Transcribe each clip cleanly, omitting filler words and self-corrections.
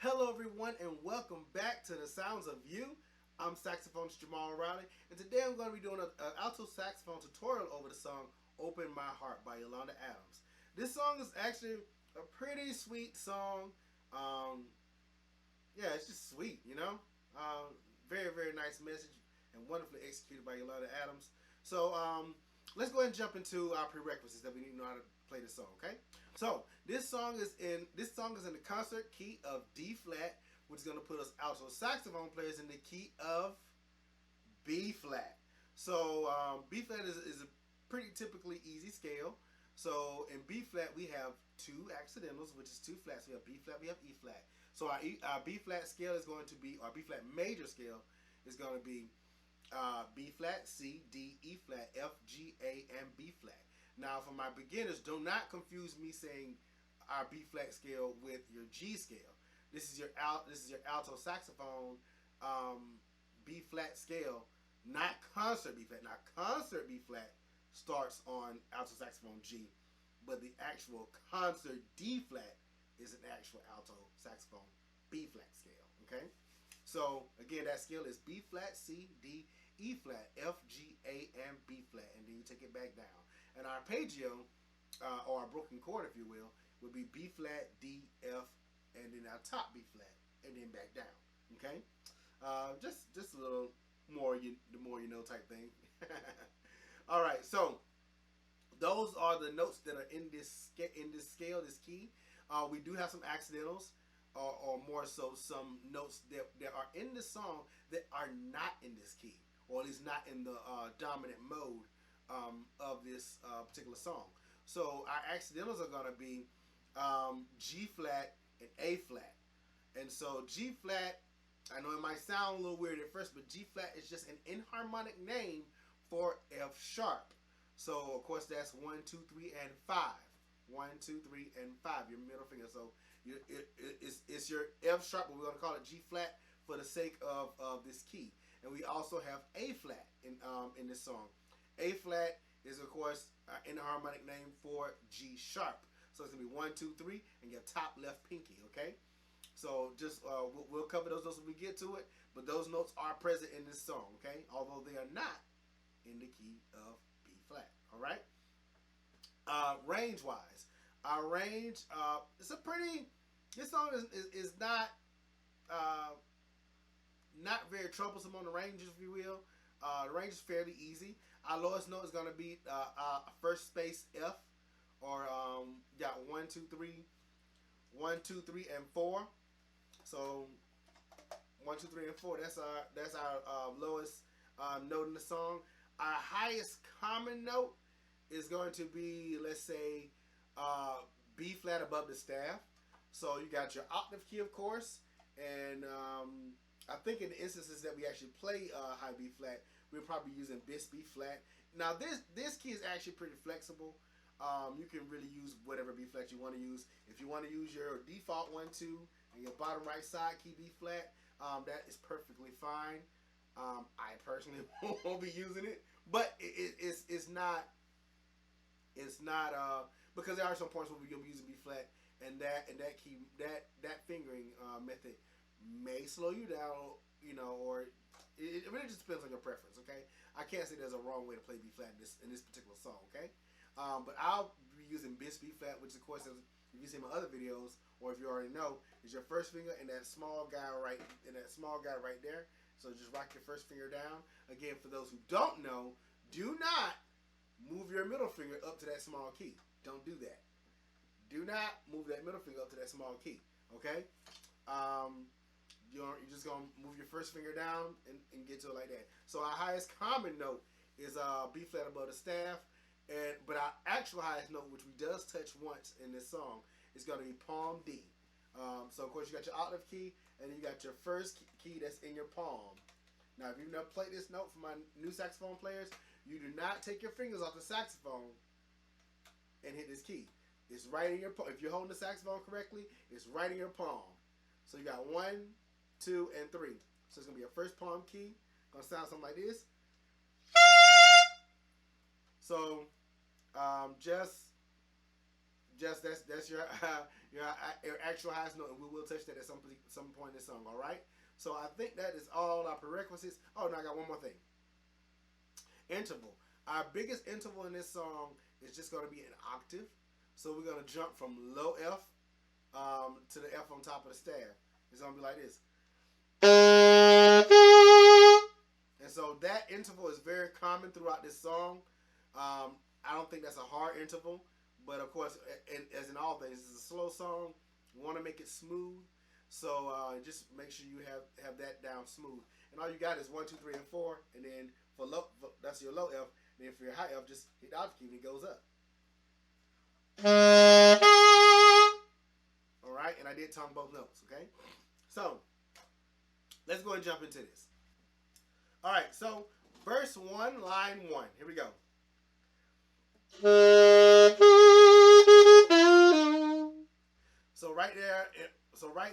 Hello, everyone, and welcome back to the Sounds of You. I'm saxophonist Jamal Riley, and today I'm going to be doing an alto saxophone tutorial over the song "Open My Heart" by Yolanda Adams. This song is actually a pretty sweet song. Um, yeah, it's just sweet, you know. Very, very nice message and wonderfully executed by Yolanda Adams. So let's go ahead and jump into our prerequisites that we need to know how to play this song. Okay. So this song is in the concert key of D flat, which is going to put us alto saxophone players in the key of B flat. So B flat is a pretty typically easy scale. So in B flat we have two accidentals, which is two flats. We have B flat, we have E flat. So our B flat scale is going to be, our B flat major scale is going to be B flat, C, D, E flat, F, G, A, and B flat. Now, for my beginners, do not confuse me saying our B flat scale with your G scale. This is your alto saxophone B flat scale, not concert B flat. Now, concert B flat starts on alto saxophone G, but the actual concert D flat is an actual alto saxophone B flat scale. Okay, so again, that scale is B flat, C, D, E flat, F, G, A, and B flat, and then you take it back down. And our arpeggio, or our broken chord, if you will, would be B flat, D, F, and then our top B flat, and then back down. Okay, just a little more, the more you know type thing. All right, so those are the notes that are in this scale, this key. We do have some accidentals, or more so some notes that are in the song that are not in this key, or at least not in the dominant mode of this particular song. So our accidentals are going to be G flat and A flat. And so G flat, I know it might sound a little weird at first, but G flat is just an inharmonic name for F sharp. So of course that's 1, 2, 3, and 5. 1, 2, 3, and 5. Your middle finger. So it's your F sharp, but we're going to call it G flat for the sake of this key. And we also have A flat in this song. A flat is of course an harmonic name for G sharp. So it's gonna be 1, 2, 3, and your top left pinky. Okay. So just we'll cover those notes when we get to it, but those notes are present in this song. Okay, although they are not in the key of B flat. All right. Range wise, our range it's a pretty. This song is not not very troublesome on the ranges, if you will. The range is fairly easy. Our lowest note is going to be first space F, or got 1, 2, 3, 1, 2, 3, and 4. So 1, 2, 3, and 4. That's our lowest note in the song. Our highest common note is going to be, let's say, B flat above the staff. So you got your octave key, of course, and I think in the instances that we actually play high B flat, we're probably using bis B flat. Now this key is actually pretty flexible. You can really use whatever B flat you want to use. If you want to use your default 1, 2, and your bottom right side key B flat, that is perfectly fine. I personally won't be using it, but it's not because there are some points where we're gonna be using B flat, and that key that fingering method may slow you down, or it really just depends on your preference. Okay, I can't say there's a wrong way to play B flat in this particular song. Okay, but I'll be using bis B flat, which of course, if you see my other videos, or if you already know, is your first finger and that small guy right there. So just rock your first finger down. Again, for those who don't know, do not move your middle finger up to that small key. Don't do that. Do not move that middle finger up to that small key. Okay? You're just going to move your first finger down and get to it like that. So our highest common note is B flat above the staff. But our actual highest note, which we does touch once in this song, is going to be palm D. So of course you got your octave key, and then you got your first key that's in your palm. Now if you've never played this note, for my new saxophone players, you do not take your fingers off the saxophone and hit this key. It's right in your palm. If you're holding the saxophone correctly, it's right in your palm. So you got 1, 2, and 3. So it's gonna be your first palm key. Gonna sound something like this. So just that's your your actual highest note, and we will touch that at some point in the song. All right. So I think that is all our prerequisites. Oh, now I got one more thing. Interval. Our biggest interval in this song is just going to be an octave. So we're going to jump from low F to the F on top of the staff. It's going to be like this. And so that interval is very common throughout this song. I don't think that's a hard interval, but of course, as in all things, it's a slow song. We want to make it smooth, so just make sure you have that down smooth. And all you got is 1, 2, 3, and 4, and then for low, that's your low F. And then for your high F, just hit the octave key and it goes up. All right, and I did tongue both notes. Okay, so let's go and jump into this. All right, so verse 1, line 1. Here we go. So right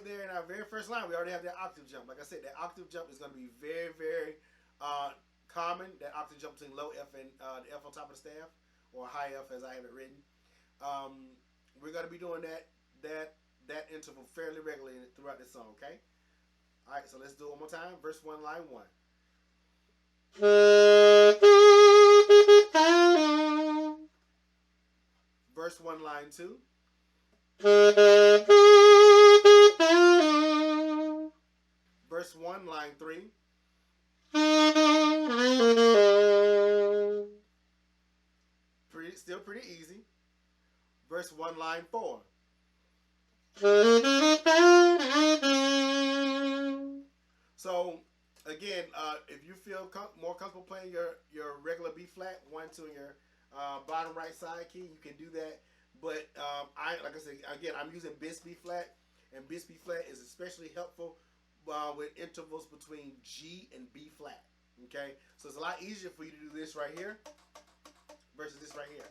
there in our very first line, we already have that octave jump. Like I said, that octave jump is going to be very, very common. That octave jump between low F and the F on top of the staff, or high F as I have it written. We're going to be doing that interval fairly regularly throughout this song. Okay. All right. So let's do it one more time. Verse 1, line 1. Verse 1, line 2. Verse 1, line 3. Still pretty easy. Verse 1, line 4. So again, if you feel more comfortable playing your regular B flat, 1, 2 in your bottom right side key, you can do that. But like I said, again, I'm using bis B flat, and bis B flat is especially helpful with intervals between G and B flat. Okay, so it's a lot easier for you to do this right here versus this right here.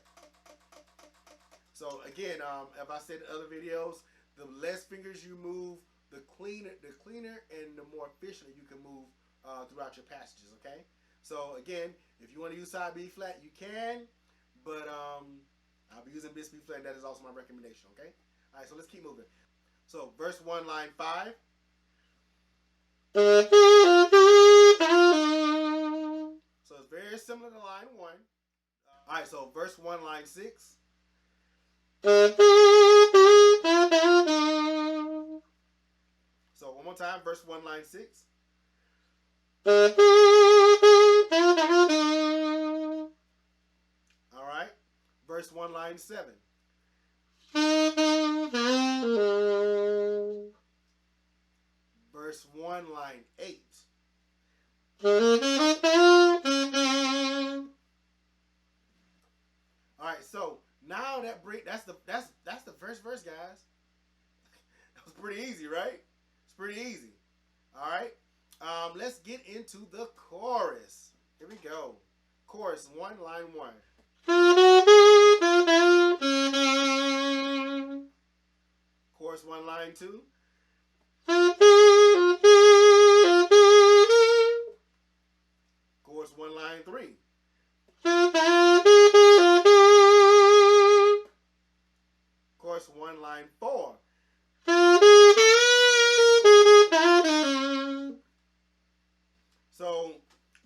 So again, if I said in other videos, the less fingers you move, the cleaner and the more efficiently you can move throughout your passages. Okay, so again, if you want to use side B flat, you can, but I'll be using bis B flat. That is also my recommendation. Okay, all right, so let's keep moving. So verse 1, line 5. So it's very similar to line 1. All right, so verse 1, line 6. So one more time, verse 1, line 6. All right, verse 1, line 7. Verse 1, line 8. All right, so now that's the first verse, guys. That was pretty easy, right? It's pretty easy. All right, let's get into the chorus. Here we go. Chorus 1, line 1. Chorus 1, line 2. Chorus 1, line 3. Chorus 1, line 4. So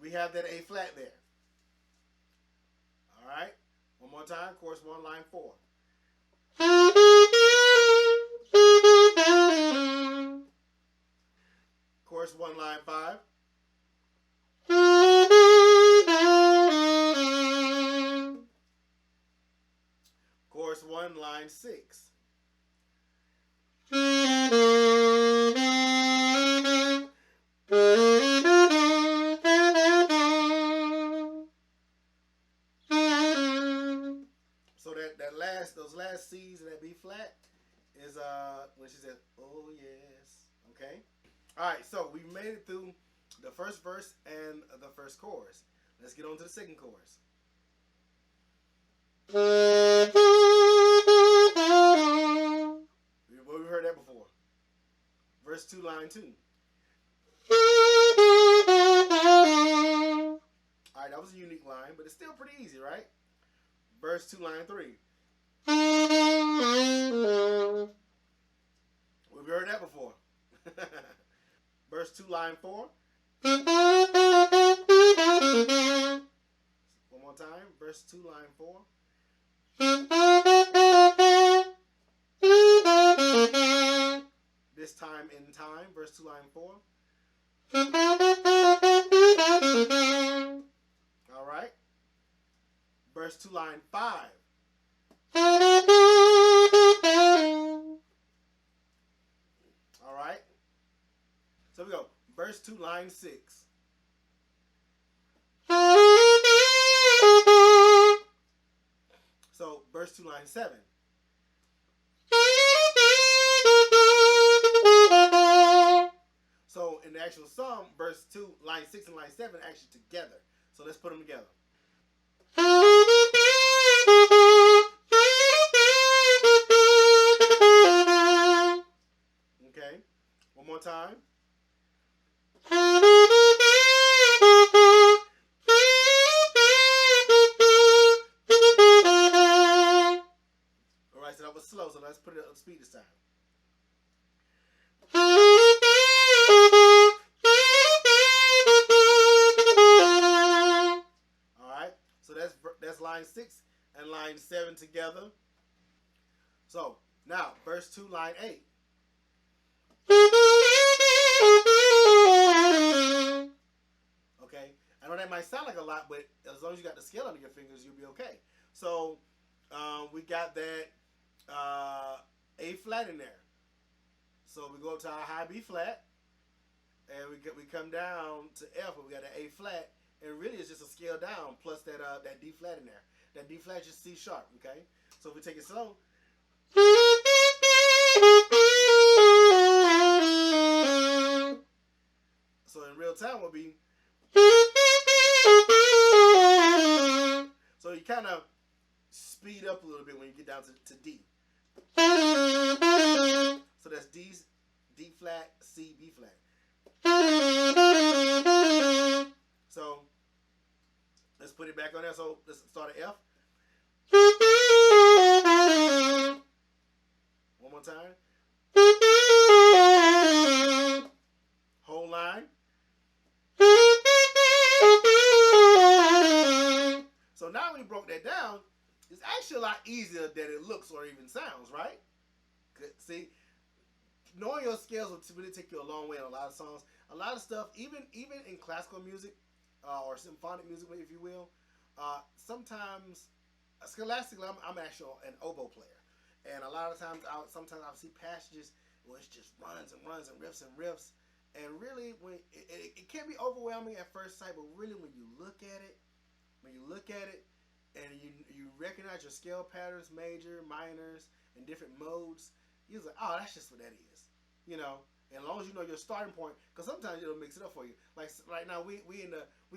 we have that A flat there. All right. One more time. Chorus 1, line 4. Chorus 1, line 5. Chorus 1, line 6. So those last C's in that B flat is when she said, "Oh yes." Okay. All right. So we made it through the first verse and the first chorus. Let's get on to the second chorus. We've heard that before. Verse 2, line 2. All right, that was a unique line, but it's still pretty easy, right? Verse 2, line 3. Have you heard that before? Verse 2, line 4. One more time. Verse 2, line 4. This time in time. Verse 2, line 4. All right. Verse 2, line 5. All right. So we go. Verse 2, line 6. So verse 2, line 7. So in the actual song, verse 2, line 6 and line 7 are actually together. So let's put them together. Okay. One more time. All right, so that was slow. So let's put it up speed this time. All right. So that's line 6 and line 7 together. So now verse 2, line 8. Okay. I know that might sound like a lot, but as long as you got the scale under your fingers, you'll be okay. So we got that A flat in there. So we go up to our high B flat, and we come down to F, but we got an A flat, and really it's just a scale down plus that D flat in there. That D flat is just C sharp. Okay. So if we take it slow. So in real time will be. So you kind of speed up a little bit when you get down to D. So that's D flat, C, B flat. So let's put it back on there. So let's start at F. One more time. Whole line. So now when you broke that down, it's actually a lot easier than it looks or even sounds, right? Good. See, knowing your scales will really take you a long way in a lot of songs. A lot of stuff, even in classical music or symphonic music, if you will, sometimes, scholastically, I'm actually an oboe player. And a lot of times, sometimes I'll see passages where it's just runs and runs and riffs. And really, when it can be overwhelming at first sight, but really when you look at it, and you recognize your scale patterns, major, minors, and different modes, you're like, oh, that's just what that is, you know. And as long as you know your starting point, because sometimes it'll mix it up for you. Like right now, we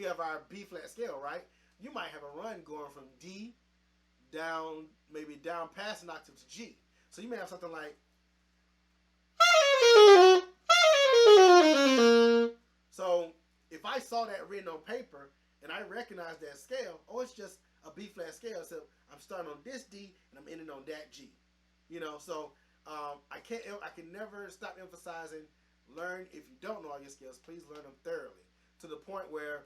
have our B flat scale, right? You might have a run going from D down, maybe down past an octave to G. So you may have something like. So if I saw that written on paper and I recognize that scale, oh, it's just a B flat scale. So I'm starting on this D and I'm ending on that G. You know, so I can never stop emphasizing, learn. If you don't know all your scales, please learn them thoroughly to the point where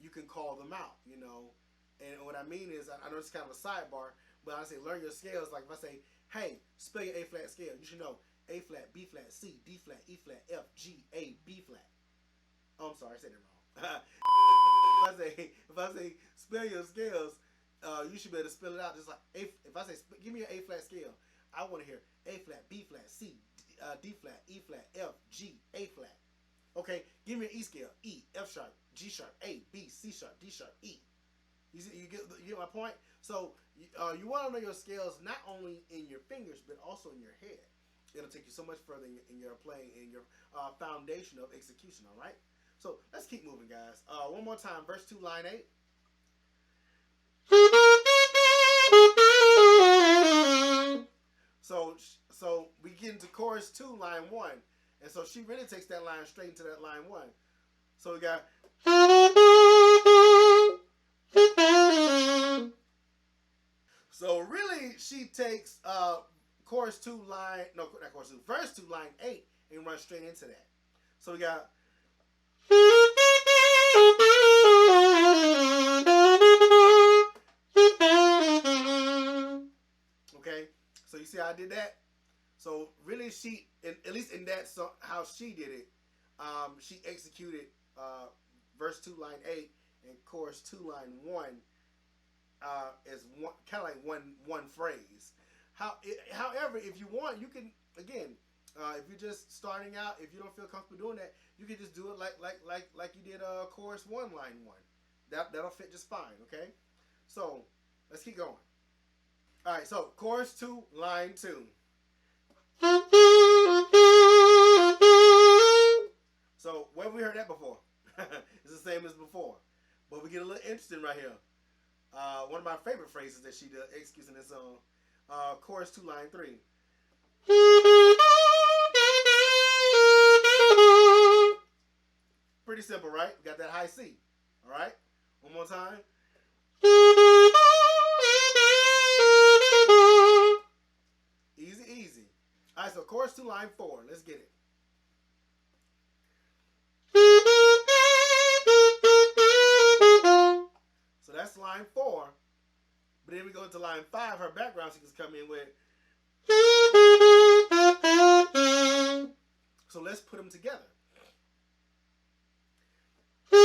you can call them out. You know, and what I mean is, I know it's kind of a sidebar, but I say learn your scales. Like if I say, hey, spell your A flat scale, you should know A flat, B flat, C, D flat, E flat, F, G, A, B flat. Oh, I'm sorry, I said it wrong. if I say spell your scales, you should be able to spell it out just like if I say give me an A flat scale, I want to hear A flat, B flat, C, D flat, E flat, F, G, A flat. Okay, give me an E scale: E, F sharp, G sharp, A, B, C sharp, D sharp, E. You get my point. So you want to know your scales not only in your fingers but also in your head. It'll take you so much further in your playing, in your foundation of execution. All right. So let's keep moving, guys. One more time, verse 2, line 8. So we get into chorus 2, line 1. And so she really takes that line straight into that line 1. So we got. So really, she takes chorus 2 line, no, not chorus 2, verse 2 line 8, and run straight into that. So we got. Okay, so you see how I did that? So really, she, at least in that song, how she did it, she executed verse 2 line 8 and chorus 2 line 1 as one, kind of like one phrase. However, if you want, you can, again, if you're just starting out, if you don't feel comfortable doing that, you can just do it like you did chorus 1 line 1. That'll fit just fine. Okay, so let's keep going. All right, so chorus 2 line 2. So where have we heard that before? It's the same as before, but we get a little interesting right here. One of my favorite phrases that she does, excuse in this song, chorus 2 line 3. Pretty simple, right? We got that high C. All right, one more time. Easy, easy. All right, so chorus 2 line 4. Let's get it. So that's line 4. But then we go into line 5. Her background singers come in with. So let's put them together. I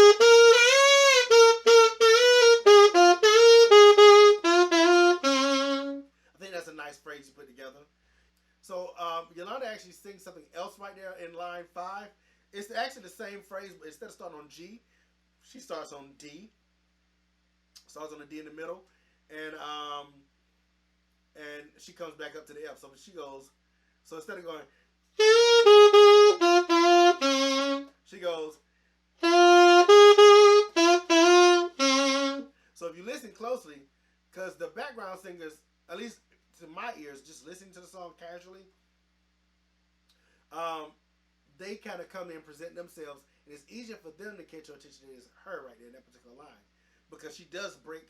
think that's a nice phrase you put together. So Yolanda actually sings something else right there in line 5. It's actually the same phrase, but instead of starting on G, she starts on D. Starts on the D in the middle, and she comes back up to the F. So she goes. So instead of going, she goes. So if you listen closely, because the background singers, at least to my ears, just listening to the song casually, they kind of come in and present themselves, and it's easier for them to catch your attention than it is her right there in that particular line, because she does break,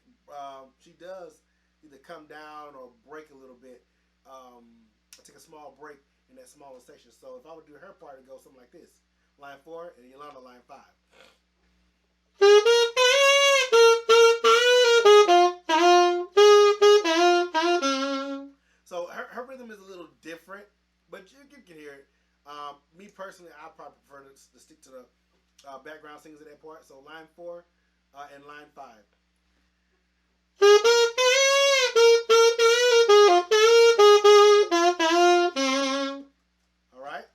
she does either come down or break a little bit, take a small break in that smaller section. So if I would do her part, it would go something like this: line 4 and Yolanda line 5. So her rhythm is a little different, but you can hear it. Me personally, I probably prefer to stick to the background singers in that part. So line 4 and line 5. All right.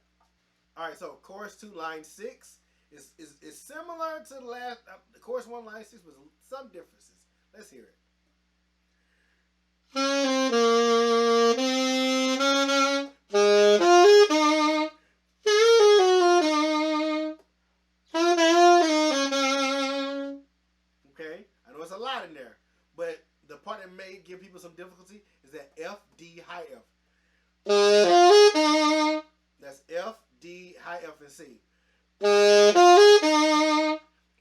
All right. So chorus 2 line 6 is similar to the last chorus 1 line 6, with some differences. Let's hear it. Okay, I know it's a lot in there, but the part that may give people some difficulty is that F, D, high F. That's F, D, high F, and C.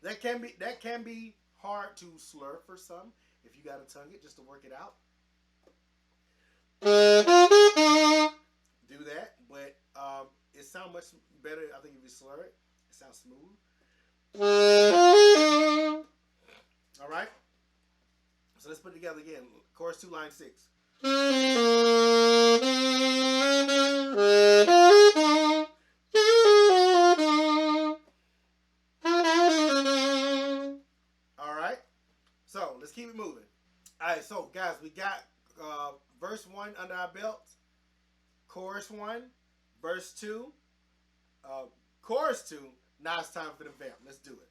That can be hard to slur for some if you got to tongue it just to work it out. Do that, but it sounds much better. I think if you slur it, it sounds smooth. All right. So let's put it together again. Chorus 2, line 6. All right. So let's keep it moving. All right. So guys, we got verse 1 under our belts. Chorus 1, verse 2, chorus 2. Now it's time for the vamp. Let's do it.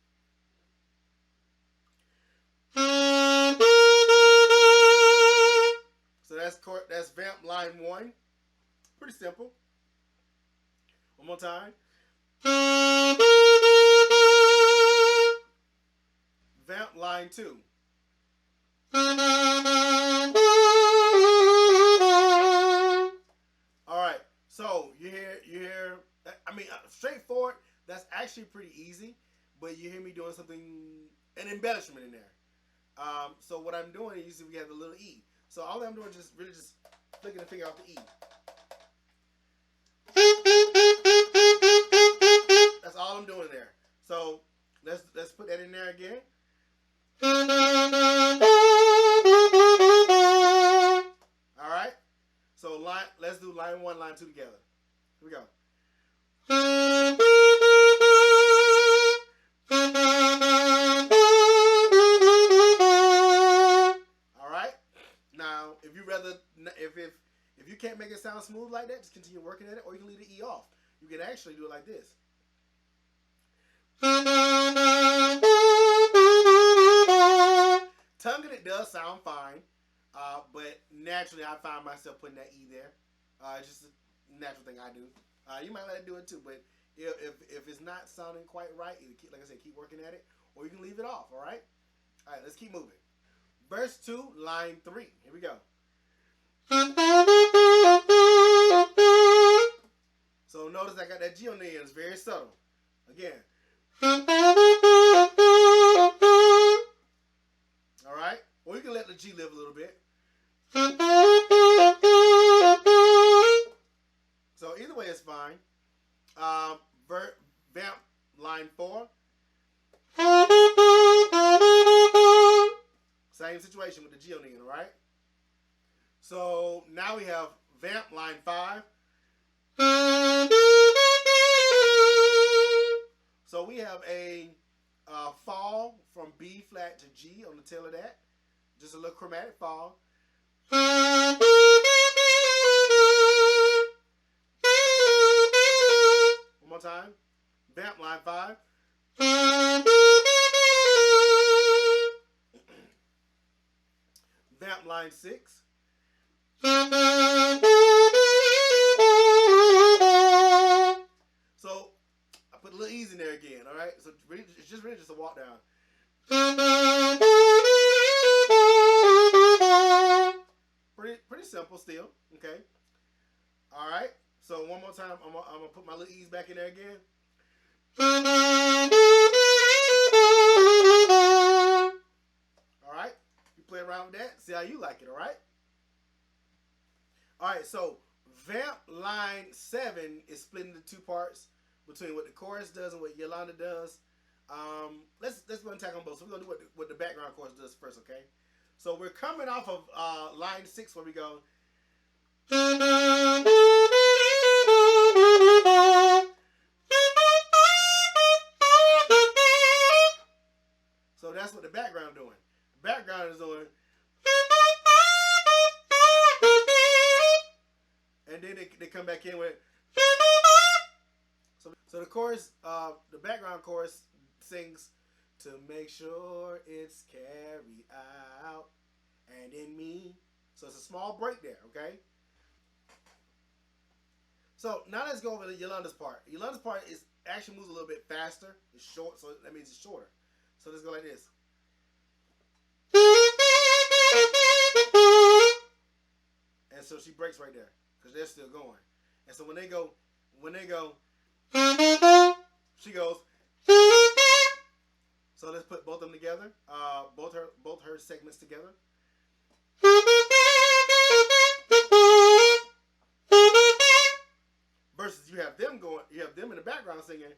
So that's vamp line 1. Pretty simple. One more time. Vamp line 2. All right. So you hear. I mean, straightforward. That's actually pretty easy, but you hear me doing something, an embellishment in there. So what I'm doing is we have the little E. So all I'm doing is just flicking the finger off the E. line 2 together. Here we go. All right. Now, if you rather, if you can't make it sound smooth like that, just continue working at it, or you can leave the E off. You can actually do it like this. Tonguing it does sound fine, but naturally I find myself putting that E there. It's just a natural thing I do. You might let it do it too, but if it's not sounding quite right, like I said, keep working at it, or you can leave it off. All right. All right. Let's keep moving. Verse 2, line 3. Here we go. So notice I got that G on the end. It's very subtle. Again. All right. Or you can let the G live a little bit. So either way, it's fine. Vamp line 4. Same situation with the G on the end, all right? So now we have vamp line 5. So we have a fall from B flat to G on the tail of that. Just a little chromatic fall. One more time. Vamp line 5. Vamp line 6. So I put a little ease in there again, all right? So it's just really just a walk down. Pretty simple still, okay? All right. So one more time, I'm gonna put my little ease back in there again. All right. You play around with that. See how you like it. All right. All right. So vamp line 7 is split into 2 parts between what the chorus does and what Yolanda does. Let's go and tackle on both. So we're gonna do what the background chorus does first. Okay. So we're coming off of line 6 where we go. So that's what the background is doing. The background is doing. And then they come back in with. So the chorus, the background chorus sings to make sure it's carried out and in me. So it's a small break there, okay? So now let's go over to Yolanda's part. Yolanda's part is actually moves a little bit faster. It's short, so that means it's shorter. So let's go like this. And so she breaks right there because they're still going. And so when they go, she goes. So let's put both of them together. Both her segments together. Versus you have them going. You have them in the background singing.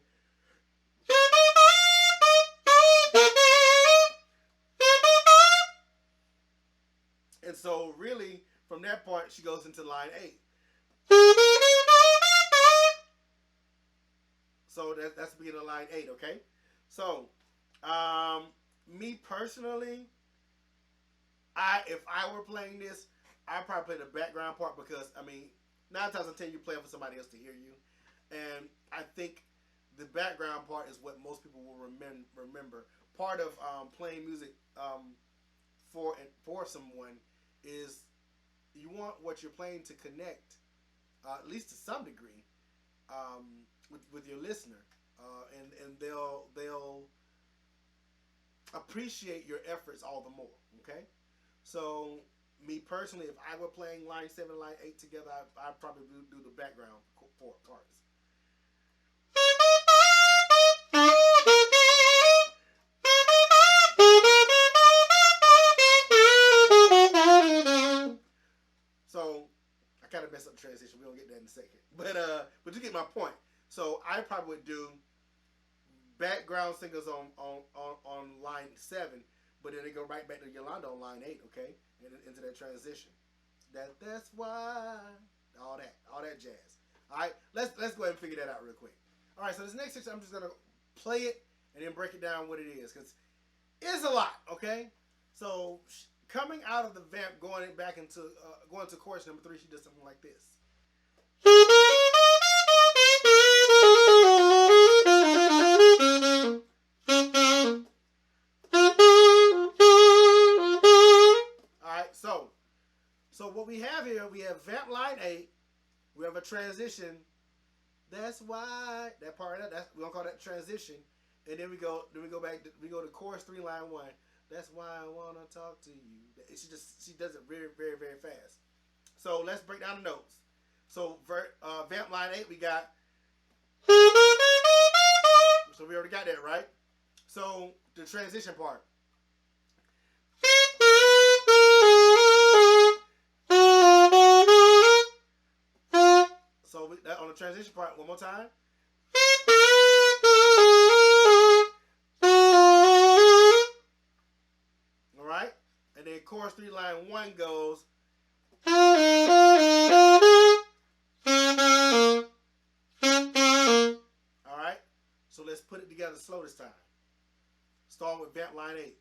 And so really, from that part, she goes into line 8. So that's the beginning of line 8, okay? So, me personally, if I were playing this, I'd probably play the background part because, I mean, 9 times out of 10, you're playing for somebody else to hear you. And I think the background part is what most people will remember. Part of playing music for someone is you want what you're playing to connect, at least to some degree, with your listener, and they'll appreciate your efforts all the more. Okay, so me personally, if I were playing line 7 and line 8 together, I'd probably do the background parts. So I kind of messed up the transition. We're gonna get that in a second, but you get my point. So I probably would do background singers on line 7, but then they go right back to Yolanda on line 8. Okay, and into that transition. That's why all that jazz. All right, let's go ahead and figure that out real quick. All right, so this next section, I'm just gonna play it and then break it down what it is, because it's a lot. Okay, so coming out of the vamp, going to chorus number 3, she does something like this. All right, so what we have here, we have vamp line 8, we have a transition. That's why that part of that, we're gonna call that transition, and then we go back, we go to chorus 3 line 1. That's why I wanna talk to you. She does it very, very, very fast. So let's break down the notes. So vamp line 8, we got. So we already got that, right? So the transition part. So on the transition part, one more time. All right, and then chorus 3 line 1 goes. All right, so let's put it together slow this time. Start with vamp line 8.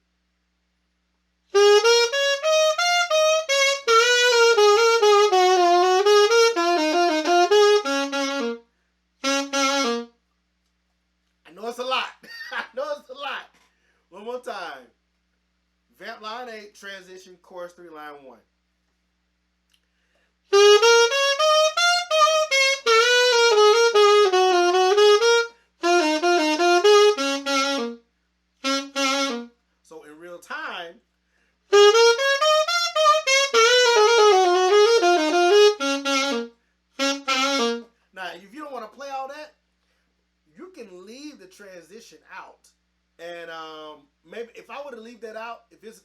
I know it's a lot. I know it's a lot. One more time. Vamp line 8, transition, chorus 3 line 1. So in real time. Now, if you don't want to play all that, you can leave the transition out. And maybe if I were to leave that out, if it's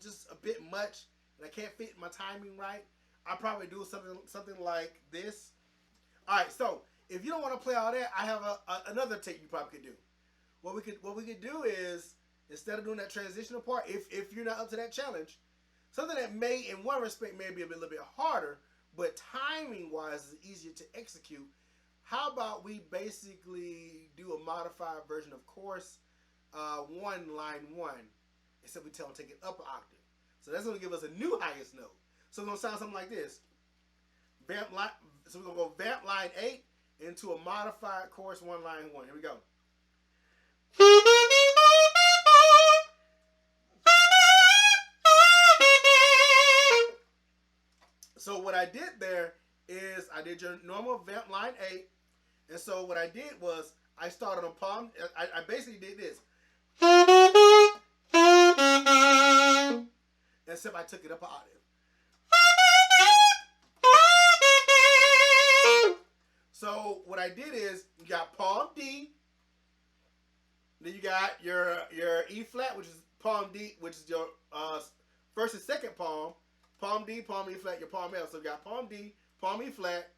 just a bit much and I can't fit my timing right, I'll probably do something like this. All right, so if you don't want to play all that, I have another take you probably could do. What we could do is, instead of doing that transitional part, if you're not up to that challenge, something that may, in one respect, may be a little bit harder, but timing-wise is easier to execute. How about we basically do a modified version of chorus 1 line 1, except we tell them to take it up an octave. So that's going to give us a new highest note. So it's going to sound something like this. Vamp line. So we're going to go vamp line 8 into a modified chorus 1 line 1. Here we go. So what I did there is I did your normal vamp line 8, and so what I did was I started on palm. I basically did this, except I took it up an octave. So what I did is you got palm D, then you got your E flat, which is palm D, which is your first and second palm. Palm D, palm E flat, your palm F. So you got palm D, palm E flat,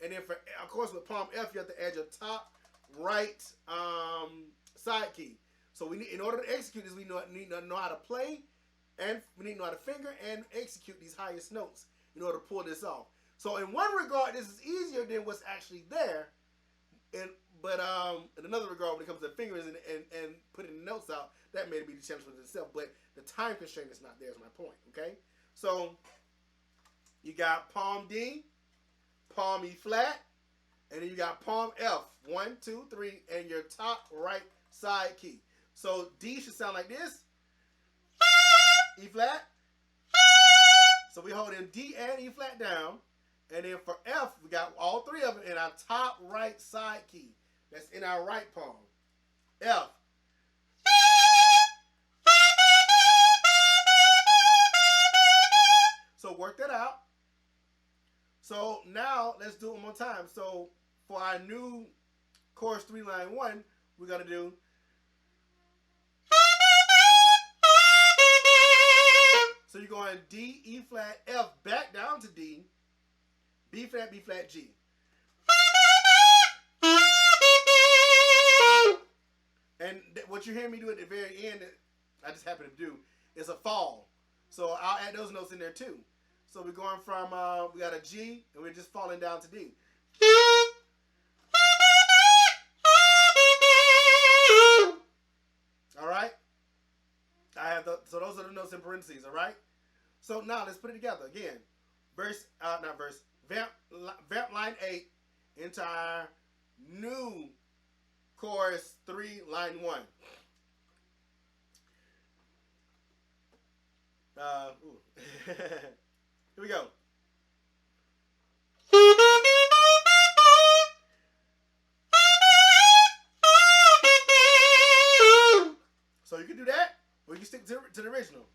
and then for, of course, with palm F, you have to add your top right side key. So we need, in order to execute this, we need to know how to play, and we need to know how to finger and execute these highest notes in order to pull this off. So in one regard, this is easier than what's actually there, but in another regard, when it comes to fingers and putting the notes out, that may be the challenge within itself. But the time constraint is not there, is my point. Okay. So you got palm D, palm E flat, and then you got palm F, 1, 2, 3, and your top right side key. So D should sound like this. E flat. So we hold in D and E flat down. And then for F, we got all three of them in our top right side key. That's in our right palm. F. So work that out. So now let's do it one more time. So for our new chorus 3 line 1, we're going to do. So you're going D, E flat, F, back down to D, B flat, G. And what you hear me do at the very end, I just happen to do, is a fall. So I'll add those notes in there too. So we're going from, we got a G, and we're just falling down to D. All right? So those are the notes in parentheses, all right? So now let's put it together again. Vamp line 8 into our new chorus 3, line 1. Here we go. So you can do that, or you can stick to the original.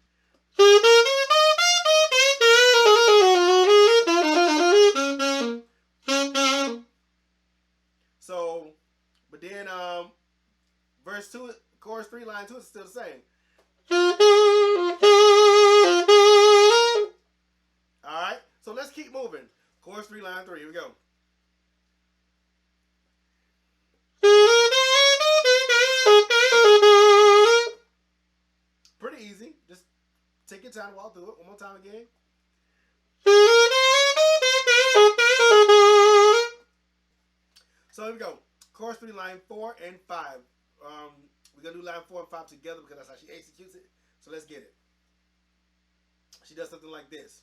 So, but then verse 2, chorus 3, line 2 is still the same. Alright, so let's keep moving. Chorus 3, line 3, here we go. Pretty easy. Just take your time to walk through it. One more time again. So here we go. Chorus 3, line 4 and 5. We're going to do line 4 and 5 together because that's how she executes it. So let's get it. She does something like this.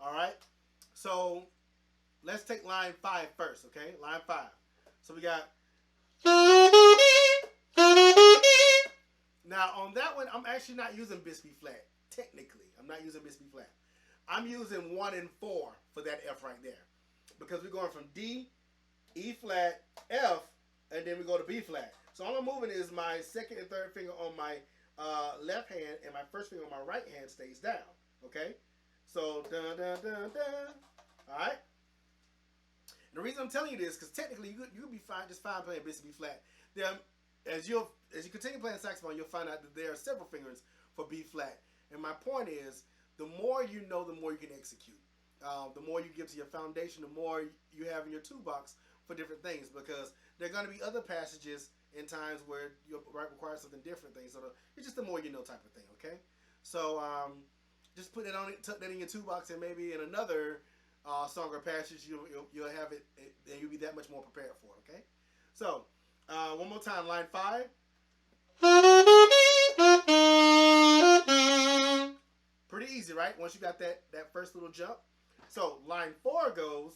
Alright. So let's take line 5 first, okay? Line 5. So we got... Now on that one, I'm actually not using bis B flat. Technically, I'm not using bis B flat. I'm using 1 and 4 for that F right there. Because we're going from D, E flat, F, and then we go to B flat. So all I'm moving is my second and third finger on my left hand, and my first finger on my right hand stays down. Okay? So, dun, dun, dun, dun. Alright? The reason I'm telling you this, because technically you could be fine, just fine playing bis B flat. Then, as you continue playing saxophone, you'll find out that there are several fingers for B flat. And my point is, the more you know, the more you can execute. The more you give to your foundation, the more you have in your toolbox for different things. Because there are going to be other passages in times where you require something different things. So it's just the more you know type of thing. Okay. So just put it on it, tuck that in your toolbox, and maybe in another song or passage you'll have it, and you'll be that much more prepared for it. Okay. So one more time, line 5. Pretty easy, right? Once you got that first little jump. So line 4 goes.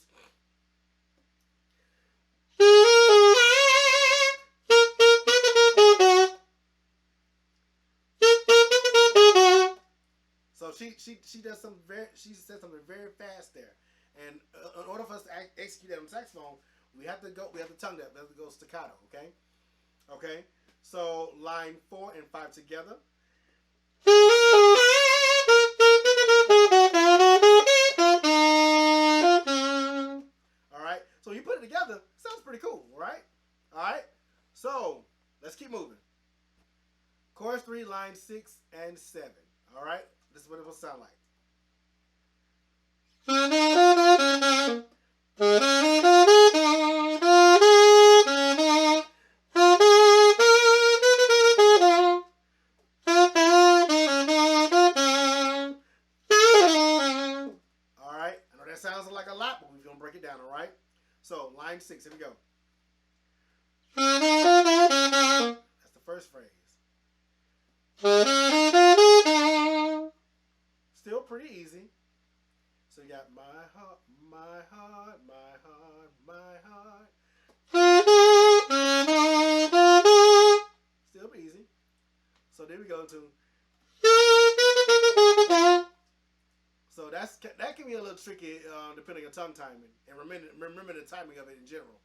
So she does something she said something very fast there, and in order for us to execute that on the saxophone, we have to tongue that, we have to go staccato. Okay. So line 4 and 5 together. Alright, so you put it together, it sounds pretty cool, right? Alright, so let's keep moving. Chorus 3, line 6 and 7. Alright, this is what it will sound like. Sounds like a lot, but we're going to break it down, all right? So, line 6, here we go. That's the first phrase. Still pretty easy. So you got my heart, my heart, my heart, my heart. Still easy. So then we go to... So that can be a little tricky depending on tongue timing, and remember the timing of it in general.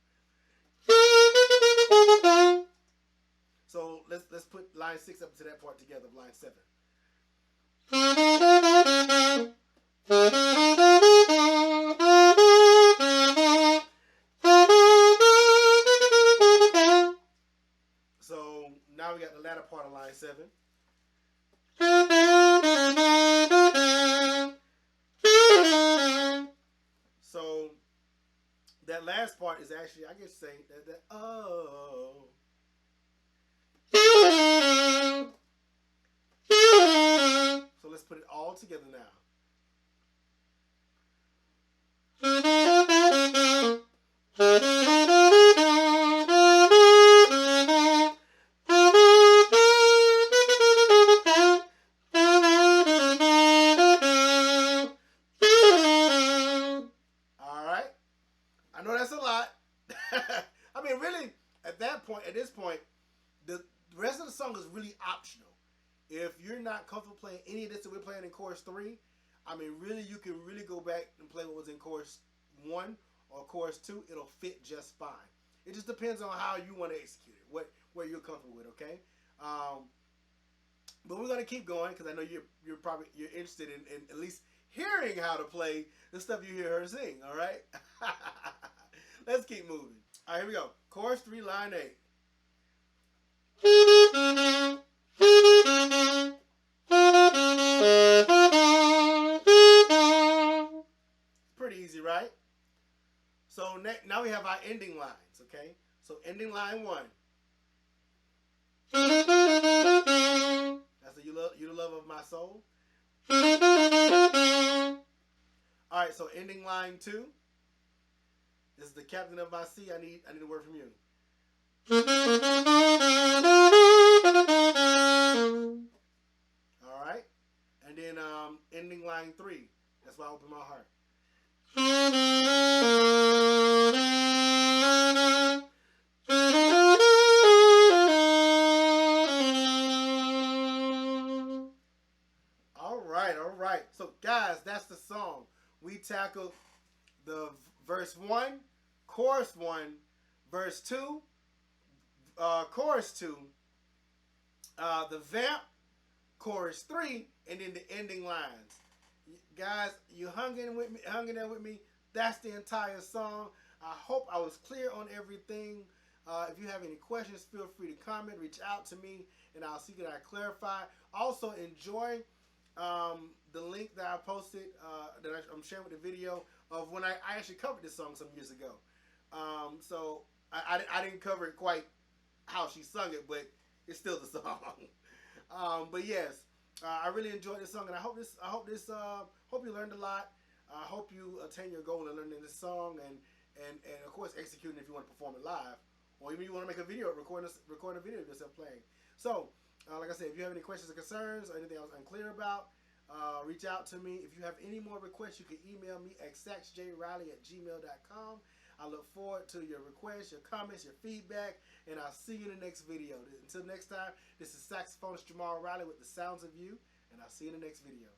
So let's put line 6 up to that part together of line 7. So now we got the latter part of line 7. So that last part is actually, I guess, saying that oh. put it all together now. All right. I know that's a lot. I mean, really, at this point, the rest of the song is really optional. If you're not comfortable playing any of this that we're playing in chorus 3, I mean, really, you can really go back and play what was in chorus 1 or chorus 2. It'll fit just fine. It just depends on how you want to execute it, where you're comfortable with. Okay, but we're gonna keep going because I know you're probably interested in at least hearing how to play the stuff you hear her sing. All right, let's keep moving. All right, here we go. Chorus 3, line 8. Pretty easy, right? So now we have our ending lines, okay? So ending line 1. That's the you the love of my soul. All right, so ending line 2. This is the captain of my sea. I need a word from you. All right, and then ending line 3. That's why I open my heart. All right. So guys, that's the song. We tackled the verse 1, chorus 1, verse 2, chorus 2, the vamp, chorus 3, and then the ending lines. Guys, you hung in there with me. That's the entire song. I hope I was clear on everything. If you have any questions, feel free to comment, reach out to me, and I'll see that I clarify. Also, enjoy the link that I posted, that I'm sharing with the video of when I actually covered this song some years ago. So I didn't cover it quite how she sung it, but it's still the song. But yes, I really enjoyed this song, and I hope you learned a lot. I hope you attain your goal in learning this song, and of course executing if you want to perform it live, or even you want to make a video, record a video of yourself playing. So, like I said, if you have any questions or concerns or anything I was unclear about, reach out to me. If you have any more requests, you can email me at saxjriley@gmail.com. I look forward to your requests, your comments, your feedback, and I'll see you in the next video. Until next time, this is saxophonist Jamal Riley with The Sounds of You, and I'll see you in the next video.